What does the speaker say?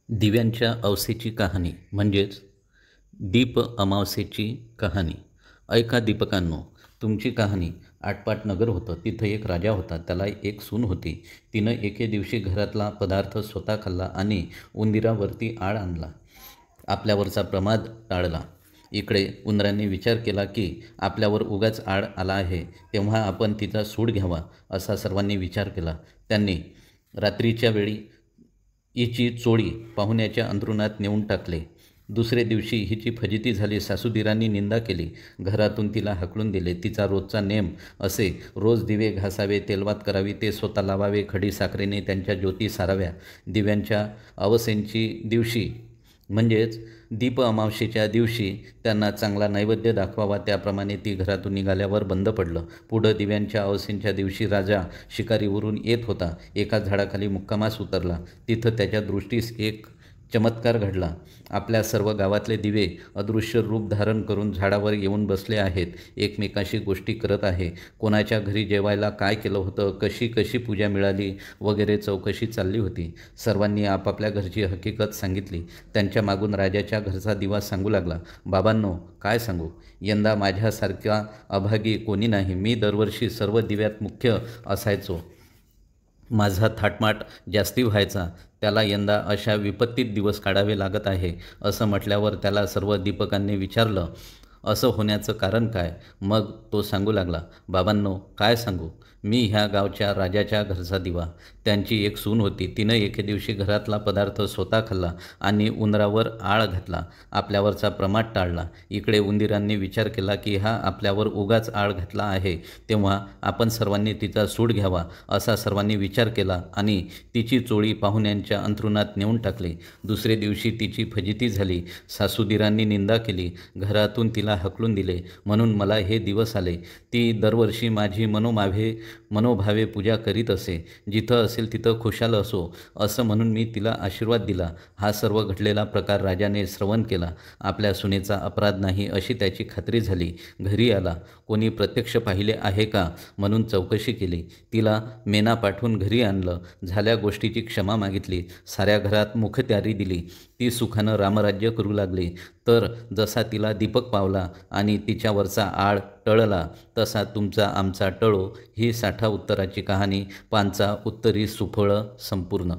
दिव्यांच्या अवसेची कहाणी म्हणजेच दीप अमावस्येची कहाणी. ऐका दीपकांनो, तुमची कहाणी. आटपाट नगर होतं. तिथं एक राजा होता. त्याला एक सून होती. तिनं एके दिवशी घरातला पदार्थ स्वतः खाल्ला आणि उंदीरावरती आळ आणला. आपल्यावरचा प्रमाद टाळला. इकडे उंदरांनी विचार केला की आपल्यावर उगाच आळ आला आहे, तेव्हा आपण तिचा सूड घ्यावा, असा सर्वांनी विचार केला. त्यांनी रात्रीच्या वेळी हिची चोळी पाहुण्याच्या अंथरुणात नेऊन टाकले. दुसरे दिवशी हिची फजिती झाली. सासूदिरांनी निंदा केली. घरातून तिला हाकलून दिले. तिचा रोजचा नेम असे: रोज दिवे घासावे, तेलवात करावी, ते स्वतः लावावे, खडी साखरेने त्यांच्या ज्योती साराव्या. दिव्यांच्या अवसेंची दिवशी म्हणजेच दीप अमावस्येच्या दिवशी त्यांना चांगला नैवेद्य दाखवावा. त्याप्रमाणे ती घरातून निघाल्यावर बंद पडलं. पुढं दिव्यांच्या अवसेंच्या दिवशी राजा शिकारीवरून येत होता. एका झाडाखाली मुक्कामास उतरला. तिथं त्याच्या दृष्टीस एक चमत्कार घडला. आपल्या सर्व गावातले दिवे अदृश्य रूप धारण करून झाडावर येऊन बसले आहेत. एकमेकाशी गोष्टी करत आहे. कोणाच्या घरी जेवायला काय केलं होतं, कशी कशी पूजा मिळाली वगैरे चौकशी चालली होती. सर्वांनी आपापल्या घरची हकीकत सांगितली. त्यांच्या मागून राजाच्या घरचा दिवा सांगू लागला. बाबांनो, काय सांगू, यंदा माझ्यासारखा अभागी कोणी नाही. मी दरवर्षी सर्व दिव्यात मुख्य असायचो. माझा थाटमाट जास्ती व्हायचा. त्याला यंदा अशा विपत्तीत दिवस काढावे लागत आहे. असं म्हटल्यावर त्याला सर्व दीपकांनी विचारलं, असं होण्याचं कारण काय? मग तो सांगू लागला. बाबांनो, काय सांगू, मी ह्या गावच्या राजाच्या घरचा दिवा. त्यांची एक सून होती. तिनं एके दिवशी घरातला पदार्थ स्वतः खाल्ला आणि उंदरावर आळ घातला. आपल्यावरचा प्रमाद टाळला. इकडे उंदीरांनी विचार केला की हा आपल्यावर उगाच आळ घातला आहे, तेव्हा आपण सर्वांनी तिचा सूड घ्यावा, असा सर्वांनी विचार केला आणि तिची चोळी पाहुण्यांच्या अंथरुणात नेऊन टाकली. दुसरे दिवशी तिची फजिती झाली. सासूदिरांनी निंदा केली. घरातून तिला हकलून दिले. म्हणून मला हे दिवस आले. ती दरवर्षी माझी मनोभावे पूजा करीत असे. जिथं असेल तिथं खुशाल असो, असं म्हणून मी तिला आशीर्वाद दिला. हा सर्व घडलेला प्रकार राजाने श्रवण केला. आपल्या सुनेचा अपराध नाही अशी त्याची खात्री झाली. घरी आला. कोणी प्रत्यक्ष पाहिले आहे का म्हणून चौकशी केली. तिला मेना पाठवून घरी आणलं. झाल्या गोष्टीची क्षमा मागितली. साऱ्या घरात मुखत्यारी दिली. ती सुखानं रामराज्य करू लागली. तर जसा तिला दीपक पावला आणि तिच्यावरचा आळ टळला, तसा तुमचा आमचा टळो, ही साठा उत्तराची कहाणी. पांचा उत्तरी सुफळ संपूर्ण.